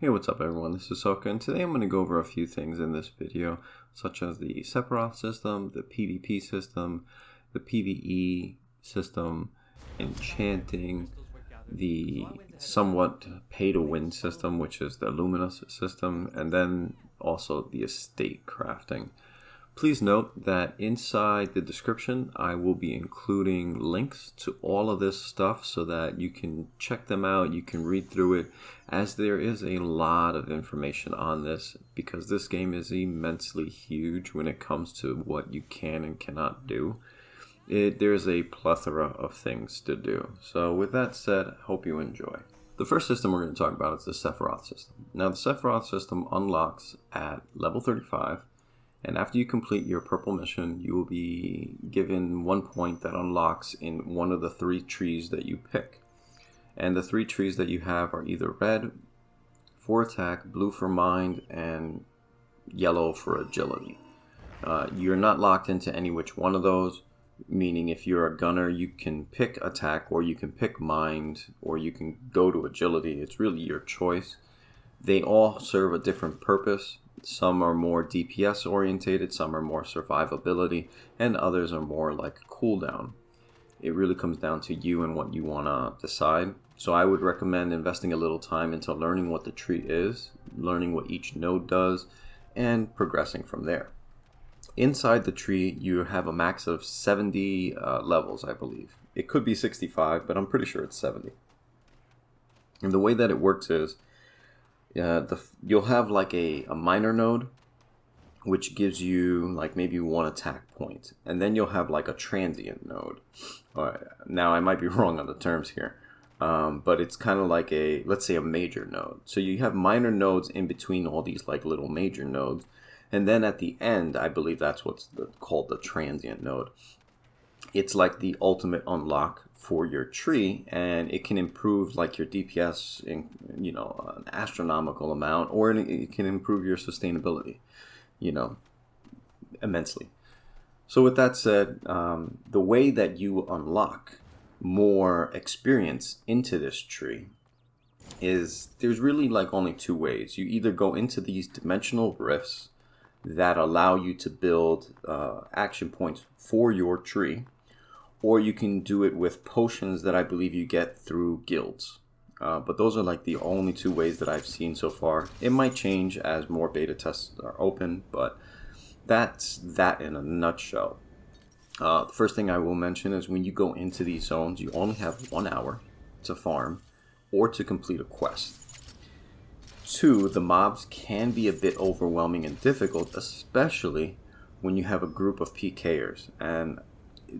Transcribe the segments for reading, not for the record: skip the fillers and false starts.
Hey, what's up everyone, this is Soka, and today I'm going to go over a few things in this video, such as the Sephirot system, the PvP system, the PvE system, Enchanting, the somewhat pay-to-win system, which is the Luminous system, and then also the estate crafting. Please note that inside the description I will be including links to all of this stuff so that you can check them out, you can read through it, as there is a lot of information on this because this game is immensely huge when it comes to what you can and cannot do. There's a plethora of things to do. So with that said, hope you enjoy. The first system we're going to talk about is the Sephirot system. Now the Sephirot system unlocks at level 35. And after you complete your purple mission, you will be given 1 point that unlocks in one of the 3 trees that you pick. And the 3 trees that you have are either red for attack, blue for mind, and yellow for agility. You're not locked into any which one of those, meaning if you're a gunner, you can pick attack, or you can pick mind, or you can go to agility. It's really your choice. They all serve a different purpose. Some are more DPS orientated, some are more survivability, and others are more like cooldown. It really comes down to you and what you want to decide. So I would recommend investing a little time into learning what the tree is, learning what each node does, and progressing from there. Inside the tree, you have a max of 70 levels, I believe. It could be 65, but I'm pretty sure it's 70. And the way that it works is, you'll have like a minor node, which gives you like maybe 1 attack point, and then you'll have like a transient node. Now I might be wrong on the terms here, but it's kind of like let's say a major node. So you have minor nodes in between all these like little major nodes, and then at the end, I believe that's what's called the transient node. It's like the ultimate unlock for your tree, and it can improve like your DPS in an astronomical amount, or it can improve your sustainability, immensely. So with that said, the way that you unlock more experience into this tree is there's really like only 2 ways. You either go into these dimensional rifts that allow you to build action points for your tree, or you can do it with potions that I believe you get through guilds. But those are like the only 2 ways that I've seen so far. It might change as more beta tests are open, but that's that in a nutshell. The first thing I will mention is when you go into these zones, you only have 1 hour to farm or to complete a quest. 2, the mobs can be a bit overwhelming and difficult, especially when you have a group of PKers. And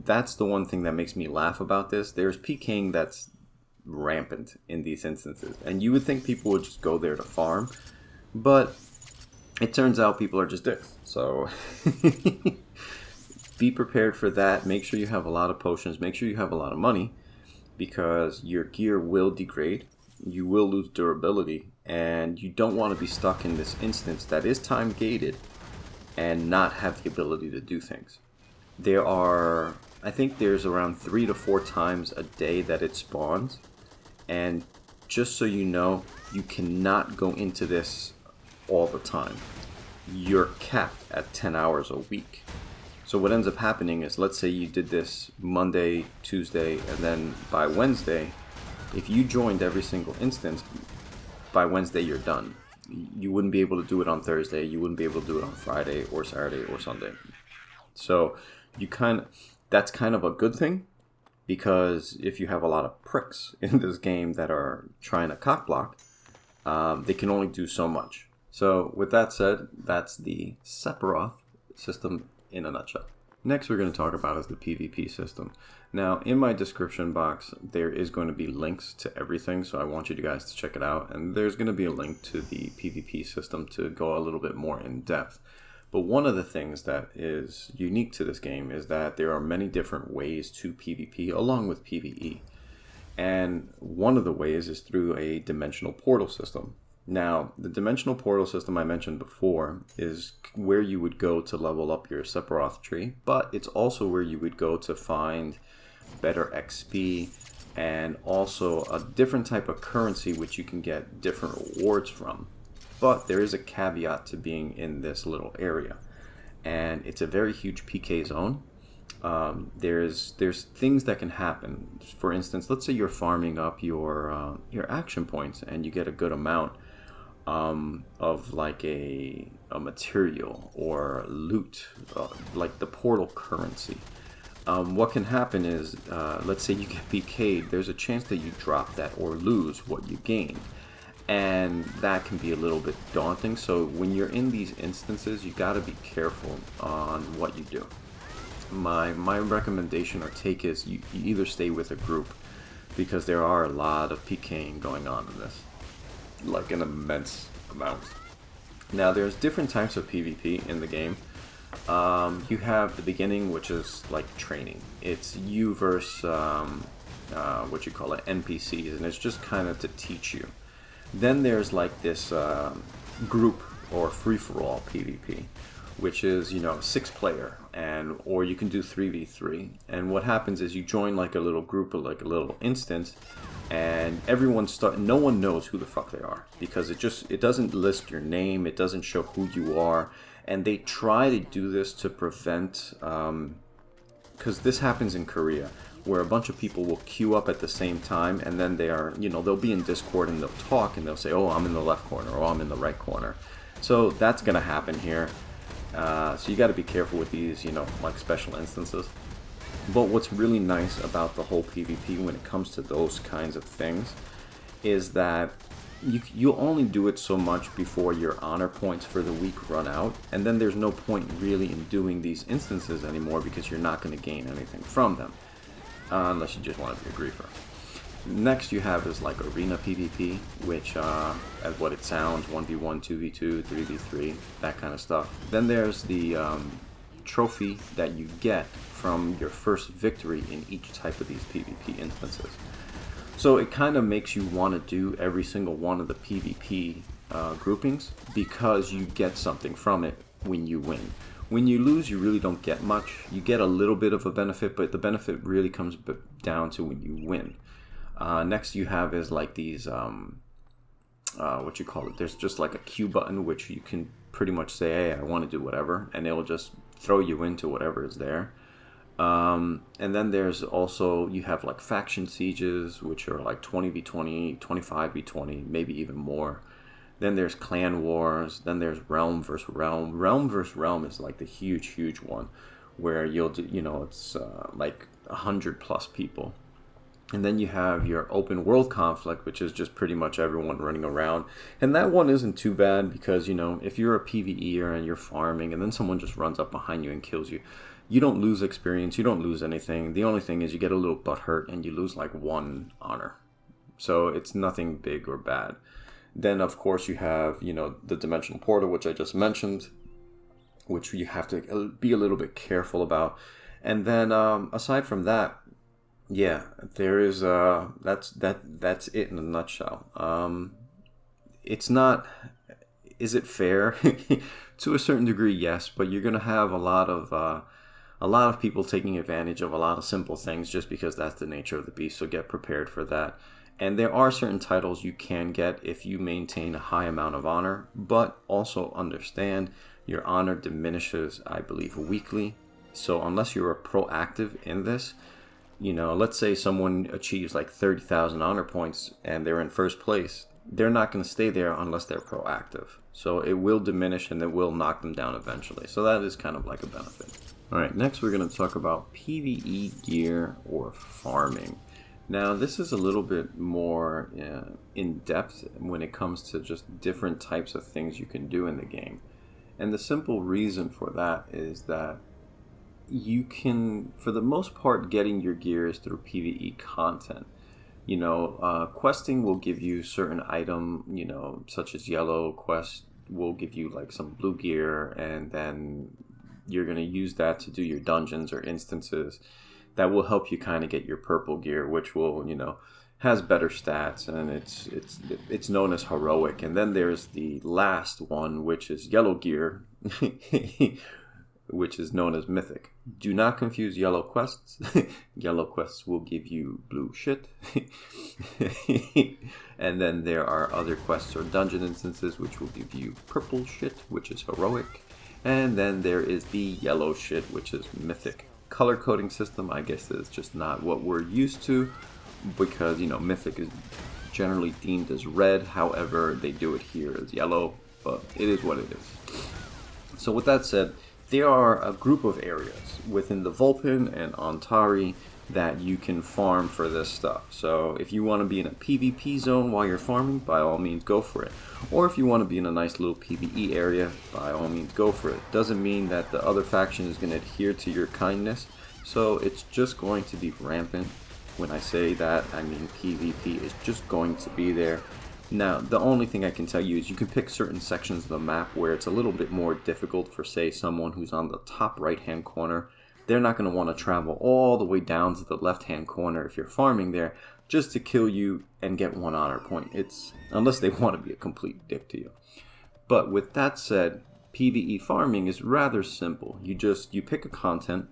that's the one thing that makes me laugh about this. There's PKing that's rampant in these instances, and you would think people would just go there to farm, but it turns out people are just dicks. So be prepared for that. Make sure you have a lot of potions, make sure you have a lot of money, because your gear will degrade, you will lose durability, and you don't want to be stuck in this instance that is time gated and not have the ability to do things. I think there's around 3 to 4 times a day that it spawns, and just so you know, you cannot go into this all the time. You're capped at 10 hours a week. So what ends up happening is, let's say you did this Monday, Tuesday, and then by Wednesday, if you joined every single instance, by Wednesday you're done. You wouldn't be able to do it on Thursday, you wouldn't be able to do it on Friday or Saturday or Sunday. So that's kind of a good thing, because if you have a lot of pricks in this game that are trying to cockblock, they can only do so much. So with that said, that's the Sephirot system in a nutshell. Next we're going to talk about is the PvP system. Now in my description box there is going to be links to everything, so I want you guys to check it out, and there's going to be a link to the PvP system to go a little bit more in depth. But one of the things that is unique to this game is that there are many different ways to PvP along with PvE. And one of the ways is through a dimensional portal system. Now, the dimensional portal system I mentioned before is where you would go to level up your Sephirot tree, but it's also where you would go to find better XP, and also a different type of currency which you can get different rewards from. But there is a caveat to being in this little area, and it's a very huge PK zone. There's things that can happen. For instance, let's say you're farming up your action points and you get a good amount of like a material or loot, like the portal currency. What can happen is, let's say you get PK'd, there's a chance that you drop that or lose what you gained. And that can be a little bit daunting. So when you're in these instances, you got to be careful on what you do. My recommendation or take is you either stay with a group, because there are a lot of PKing going on in this, like an immense amount. Now there's different types of PvP in the game. You have the beginning, which is like training. It's you versus what you call it, NPCs, and it's just kind of to teach you. Then there's like this group or free-for-all PvP, which is, 6-player, and or you can do 3v3. And what happens is you join like a little group or like a little instance, and no one knows who the fuck they are, because it doesn't list your name, it doesn't show who you are, and they try to do this to prevent, because this happens in Korea, where a bunch of people will queue up at the same time, and then they'll be in Discord and they'll talk and they'll say, oh, I'm in the left corner, or I'm in the right corner. So that's gonna happen here. So you got to be careful with these, like special instances. But what's really nice about the whole PvP when it comes to those kinds of things is that you only do it so much before your honor points for the week run out, and then there's no point really in doing these instances anymore, because you're not going to gain anything from them, unless you just want to be a griefer. Next you have is like arena PvP, which as what it sounds, 1v1, 2v2, 3v3, that kind of stuff. Then there's the trophy that you get from your first victory in each type of these PvP instances. So it kind of makes you want to do every single one of the PvP groupings, because you get something from it when you win. When you lose, you really don't get much. You get a little bit of a benefit, but the benefit really comes down to when you win. Next you have is like these, what you call it, there's just like a Q button, which you can pretty much say, hey, I want to do whatever, and it'll just throw you into whatever is there. And then there's also, you have like faction sieges, which are like 20v20, 25v20, maybe even more. Then there's clan wars. Then there's realm versus realm. Realm versus realm is like the huge one, where you'll do, it's like 100+ people. And then you have your open world conflict, which is just pretty much everyone running around. And that one isn't too bad, because, if you're a PvEer and you're farming and then someone just runs up behind you and kills you, you don't lose experience, you don't lose anything. The only thing is you get a little butthurt and you lose like 1 honor. So it's nothing big or bad. Then, of course, you have, the dimensional portal, which I just mentioned, which you have to be a little bit careful about. And then, aside from that, yeah, there is that's it in a nutshell. It's not, is it fair? To a certain degree, yes, but you're gonna have a lot of people taking advantage of a lot of simple things, just because that's the nature of the beast. So get prepared for that. And there are certain titles you can get if you maintain a high amount of honor, but also understand your honor diminishes, I believe, weekly. So unless you're proactive in this, let's say someone achieves like 30,000 honor points and they're in first place, they're not going to stay there unless they're proactive. So it will diminish and it will knock them down eventually. So that is kind of like a benefit. All right, next we're going to talk about PvE gear or farming. Now this is a little bit more in depth when it comes to just different types of things you can do in the game. And the simple reason for that is that you can, for the most part, getting your gears through PvE content. Questing will give you certain item, such as yellow quest will give you like some blue gear, and then you're going to use that to do your dungeons or instances. That will help you kind of get your purple gear, which will, has better stats, and it's known as heroic. And then there's the last one, which is yellow gear, which is known as mythic. Do not confuse yellow quests. Yellow quests will give you blue shit. And then there are other quests or dungeon instances which will give you purple shit, which is heroic. And then there is the yellow shit, which is mythic. Color coding system, I guess, is just not what we're used to, because, you know, mythic is generally deemed as red. However, they do it here as yellow, but it is what it is. So with that said, there are a group of areas within the Vulpin and Ontari that you can farm for this stuff. So if you want to be in a PvP zone while you're farming, by all means go for it. Or if you want to be in a nice little PvE area, by all means go for it. Doesn't mean that the other faction is going to adhere to your kindness. So it's just going to be rampant. When I say that, I mean PvP is just going to be there. Now, the only thing I can tell you is you can pick certain sections of the map where it's a little bit more difficult for, say, someone who's on the top right-hand corner. They're not going to want to travel all the way down to the left-hand corner if you're farming there just to kill you and get one honor point. It's unless they want to be a complete dick to you. But with that said, PvE farming is rather simple. You pick a content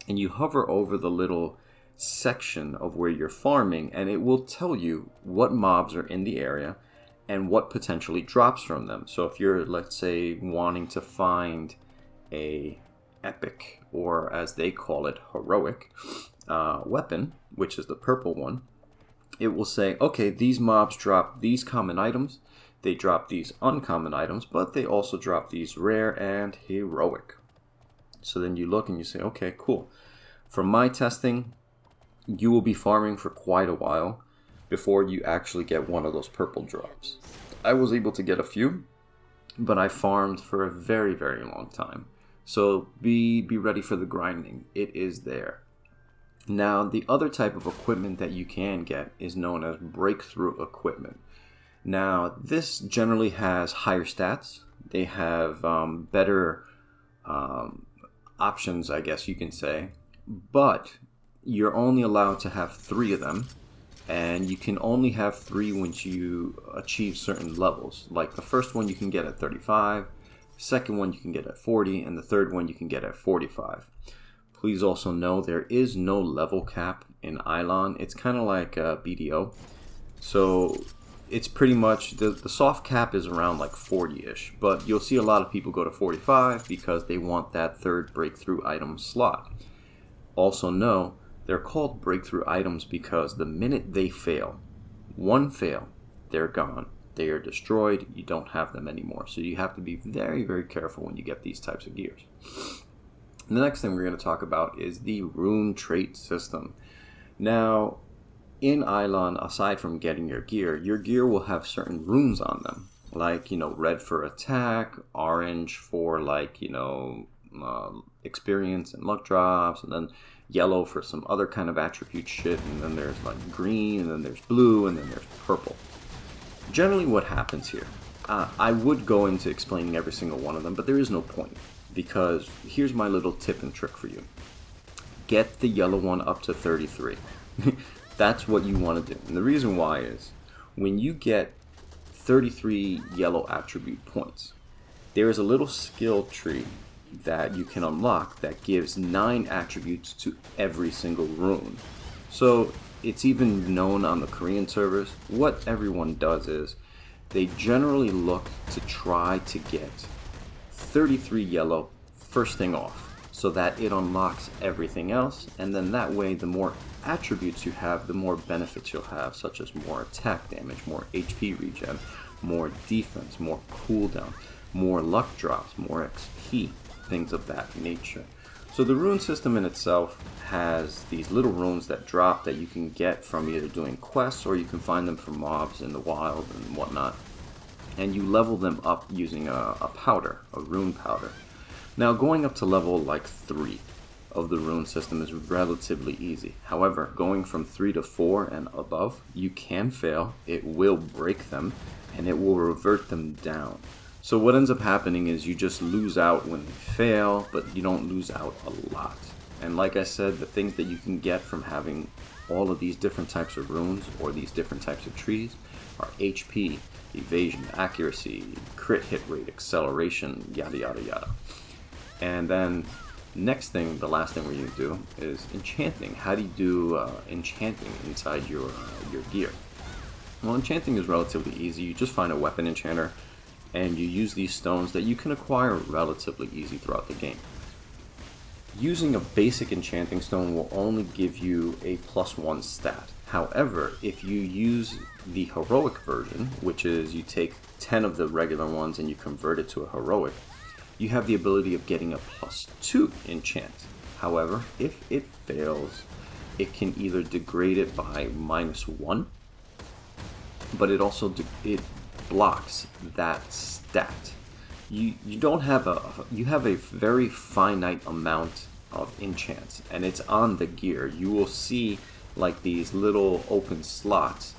and you hover over the little section of where you're farming, and it will tell you what mobs are in the area and what potentially drops from them. So if you're, let's say, wanting to find a epic, or as they call it, heroic weapon, which is the purple one, it will say, okay, these mobs drop these common items, they drop these uncommon items, but they also drop these rare and heroic. So then you look and you say, okay, cool. From my testing, you will be farming for quite a while before you actually get one of those purple drops. I was able to get a few, but I farmed for a very, very long time. So be ready for the grinding. It is there. Now, the other type of equipment that you can get is known as breakthrough equipment. Now, this generally has higher stats. They have better options, I guess you can say. But you're only allowed to have 3 of them. And you can only have 3 once you achieve certain levels. Like the first one you can get at 35. Second one you can get at 40, and the third one you can get at 45. Please also know there is no level cap in Elyon. It's kind of like BDO. So it's pretty much, the soft cap is around like 40-ish, but you'll see a lot of people go to 45 because they want that third breakthrough item slot. Also know, they're called breakthrough items because the minute they fail, one fail, they're gone. They are destroyed. You don't have them anymore. So you have to be very, very careful when you get these types of gears. And the next thing we're going to talk about is the rune trait system. Now, in Elyon, aside from getting your gear will have certain runes on them. Like, red for attack, orange for, experience and luck drops, and then yellow for some other kind of attribute shit, and then there's, green, and then there's blue, and then there's purple. Generally what happens here, I would go into explaining every single one of them, but there is no point, because here's my little tip and trick for you. Get the yellow one up to 33. That's what you want to do. And the reason why is, when you get 33 yellow attribute points, there is a little skill tree that you can unlock that gives 9 attributes to every single rune. So it's even known on the Korean servers. What everyone does is they generally look to try to get 33 yellow first thing off, so that it unlocks everything else, and then that way the more attributes you have, the more benefits you'll have, such as more attack damage, more HP regen, more defense, more cooldown, more luck drops, more XP, things of that nature. So the rune system in itself has these little runes that drop that you can get from either doing quests, or you can find them from mobs in the wild and whatnot. And you level them up using a powder, a rune powder. Now going up to level 3 of the rune system is relatively easy. However, going from 3 to 4 and above, you can fail, it will break them, and it will revert them down. So what ends up happening is you just lose out when they fail, but you don't lose out a lot. And like I said, the things that you can get from having all of these different types of runes or these different types of trees are HP, evasion, accuracy, crit hit rate, acceleration, yada yada yada. And then next thing, the last thing we're going to do is enchanting. How do you do enchanting inside your gear? Well, enchanting is relatively easy. You just find a weapon enchanter and you use these stones that you can acquire relatively easy throughout the game. Using a basic enchanting stone will only give you a +1 stat. However, if you use the heroic version, which is you take 10 of the regular ones and you convert it to a heroic, you have the ability of getting a +2 enchant. However, if it fails, it can either degrade it by -1, but it also it blocks that stat. You don't have you have a very finite amount of enchants, and it's on the gear. You will see like these little open slots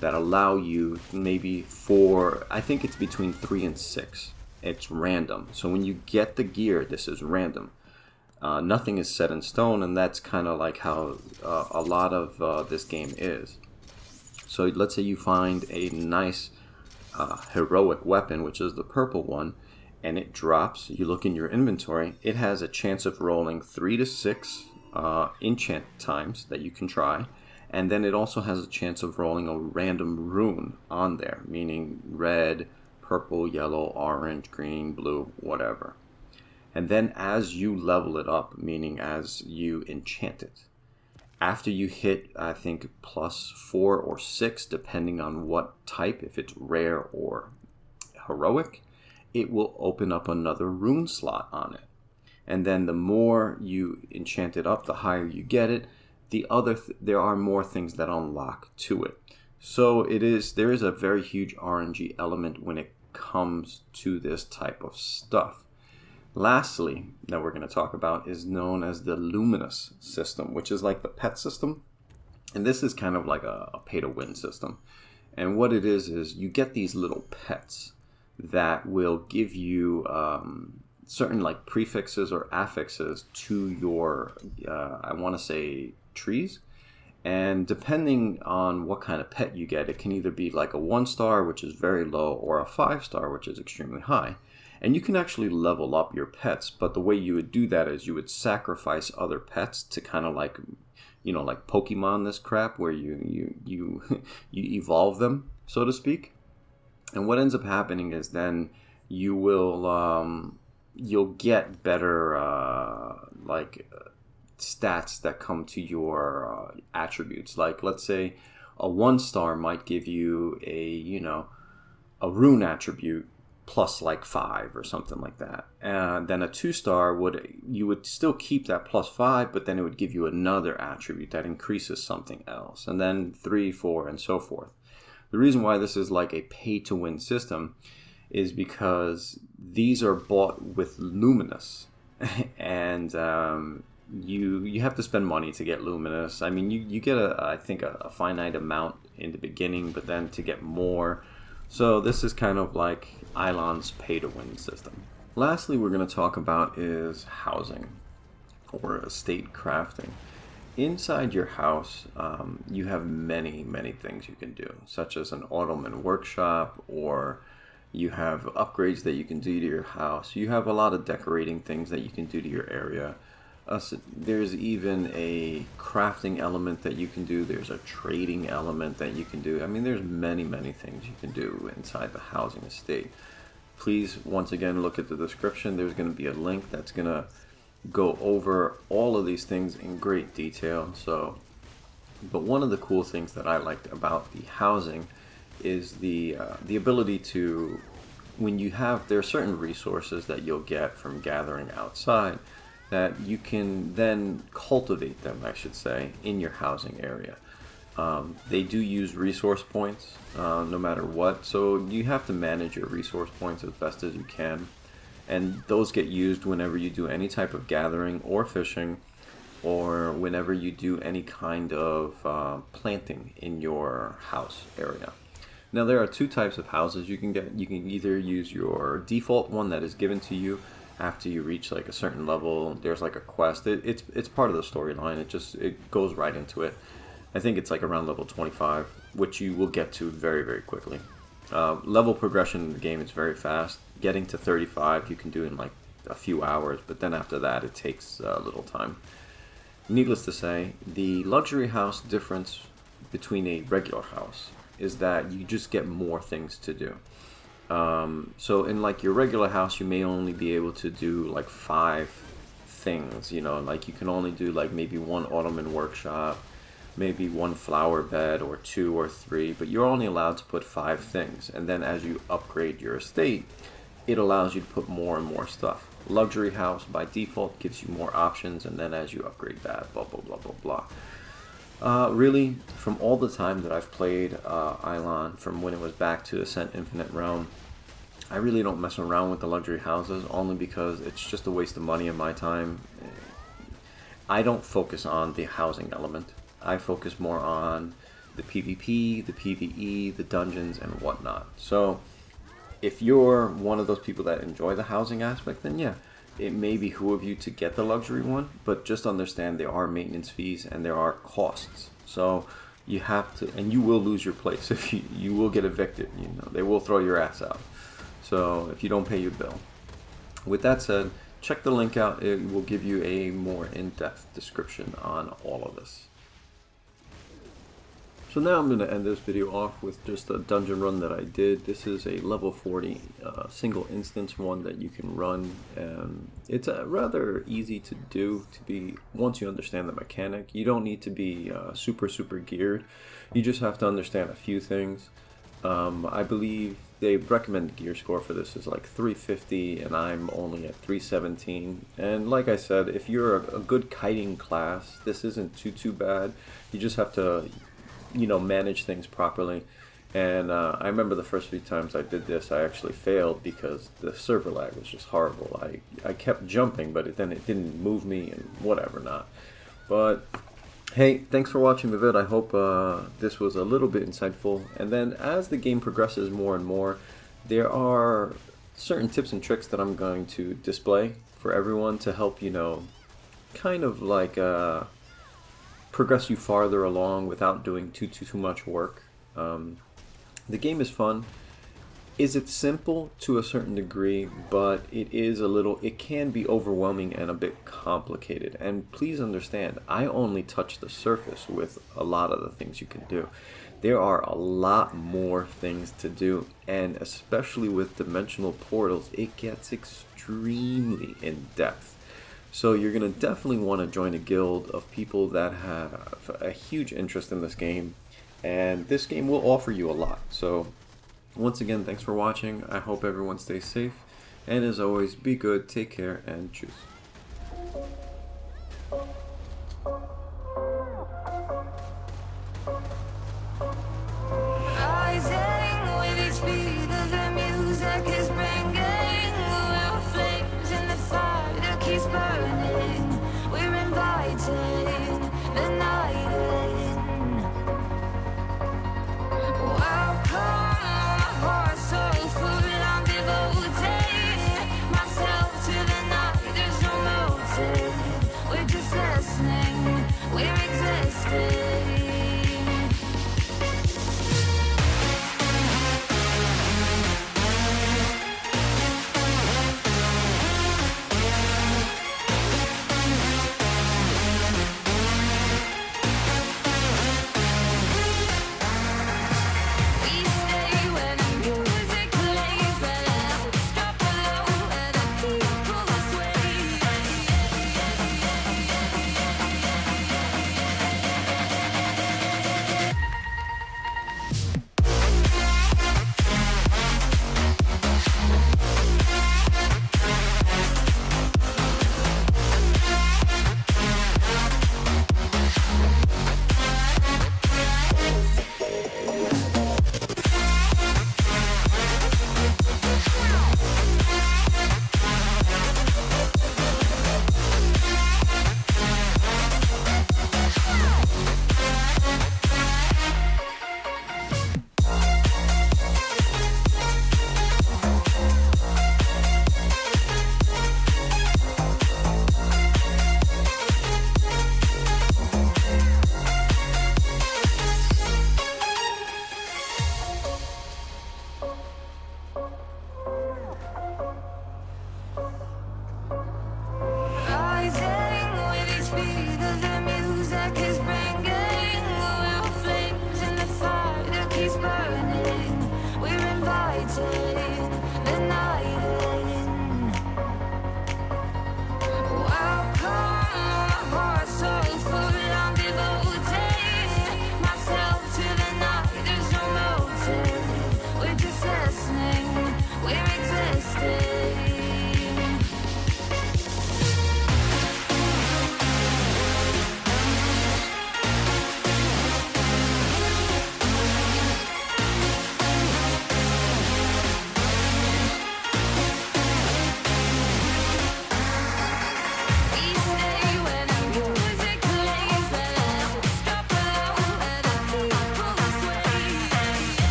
that allow you maybe for, I think it's between 3 and 6. It's random. So when you get the gear, this is random. Nothing is set in stone, and that's kind of like how a lot of this game is. So let's say you find a nice heroic weapon, which is the purple one, and it drops. You look in your inventory, it has a chance of rolling 3 to 6 enchant times that you can try, and then it also has a chance of rolling a random rune on there, meaning red, purple, yellow, orange, green, blue, whatever. And then as you level it up, meaning as you enchant it, after you hit, I think, +4 or 6, depending on what type, if it's rare or heroic, it will open up another rune slot on it. And then the more you enchant it up, the higher you get it. There are more things that unlock to it. So there is a very huge RNG element when it comes to this type of stuff. Lastly, that we're going to talk about is known as the Luminous system, which is like the pet system. And this is kind of like a pay-to-win system. And what it is you get these little pets that will give you certain like prefixes or affixes to your, I want to say, trees. And depending on what kind of pet you get, it can either be like a 1-star, which is very low, or a 5-star, which is extremely high. And you can actually level up your pets, but the way you would do that is you would sacrifice other pets to kind of like, like Pokemon this crap, where you evolve them, so to speak. And what ends up happening is then you will you'll get better stats that come to your attributes. Like, let's say a 1-star might give you a rune attribute plus like 5 or something like that. And then a 2-star you would still keep that +5, but then it would give you another attribute that increases something else. And then 3, 4, and so forth. The reason why this is like a pay-to-win system is because these are bought with Luminous, and you have to spend money to get Luminous. I mean, you get I think a finite amount in the beginning, but then to get more. So this is kind of like Elyons' pay-to-win system. Lastly, we're going to talk about is housing or estate crafting. Inside your house, you have many things you can do, such as an Ottoman workshop, or you have upgrades that you can do to your house. You have a lot of decorating things that you can do to your area. There's even a crafting element that you can do. There's a trading element that you can do. I mean, there's many things you can do inside the housing estate. Please, once again, look at the description. There's going to be a link that's going to go over all of these things in great detail. But one of the cool things that I liked about the housing is the ability to, there are certain resources that you'll get from gathering outside that you can then cultivate them, I should say, in your housing area. They do use resource points no matter what, so you have to manage your resource points as best as you can. And those get used whenever you do any type of gathering or fishing, or whenever you do any kind of planting in your house area. Now, there are 2 types of houses you can get. You can either use your default one that is given to you after you reach like a certain level. There's like a quest. It's part of the storyline. It goes right into it. I think it's like around level 25, which you will get to very quickly. Level progression in the game is very fast. Getting to 35 you can do in like a few hours, but then after that it takes a little time. Needless to say, the luxury house difference between a regular house is that you just get more things to do. So in like your regular house, you may only be able to do like 5 things, you know, like you can only do like maybe 1 ottoman workshop, maybe 1 flower bed, or 2 or 3, but you're only allowed to put 5 things. And then as you upgrade your estate, it allows you to put more and more stuff. Luxury house by default gives you more options, and then as you upgrade that, blah blah blah blah blah. Really, from all the time that I've played Elyon, from when it was back to Ascent Infinite Realm, I really don't mess around with the luxury houses, only because it's just a waste of money and my time. I don't focus on the housing element. I focus more on the PvP, the PvE, the dungeons, and whatnot. So if you're one of those people that enjoy the housing aspect, then yeah, it may behoove you to get the luxury one, but just understand there are maintenance fees and there are costs. So you have to, and you will lose your place if you will get evicted. You know, they will throw your ass out. So if you don't pay your bill. With that said, check the link out. It will give you a more in-depth description on all of this. So now I'm going to end this video off with just a dungeon run that I did. This is a level 40 single instance one that you can run. It's rather easy to do once you understand the mechanic. You don't need to be super geared. You just have to understand a few things. I believe they recommend the gear score for this is like 350, and I'm only at 317. And like I said, if you're a good kiting class, this isn't too bad. You just have to, you know, manage things properly. And I remember the first few times I did this, I actually failed because the server lag was just horrible. I kept jumping, but then it didn't move me and whatever not. But hey, thanks for watching the vid. I hope this was a little bit insightful. And then as the game progresses more and more, there are certain tips and tricks that I'm going to display for everyone to help, you know, kind of like progress you farther along without doing too much work. The game is fun. Is it simple to a certain degree, but it can be overwhelming and a bit complicated. And please understand, I only touched the surface with a lot of the things you can do. There are a lot more things to do, and especially with dimensional portals, it gets extremely in depth. So you're going to definitely want to join a guild of people that have a huge interest in this game, and this game will offer you a lot. So once again, thanks for watching. I hope everyone stays safe, and as always, be good, take care, and choose. Myself to the night, there's no motive.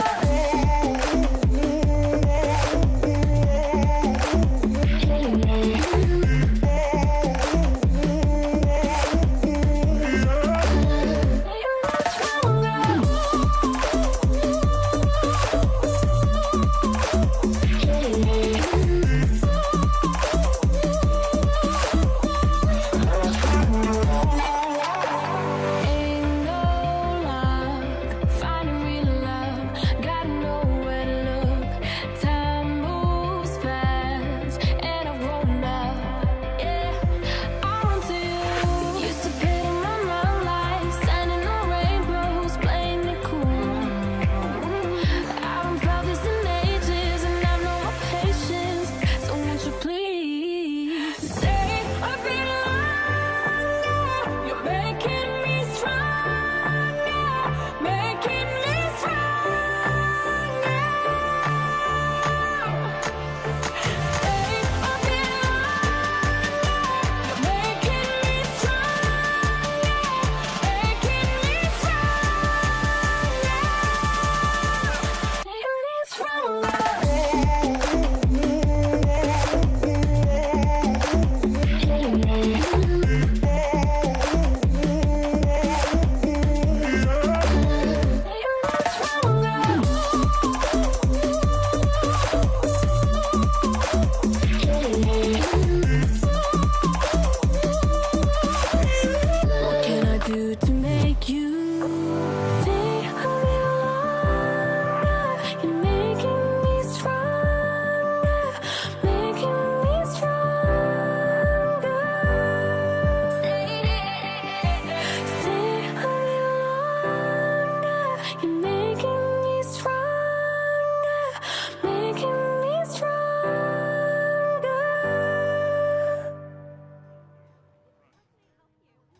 Sephirot.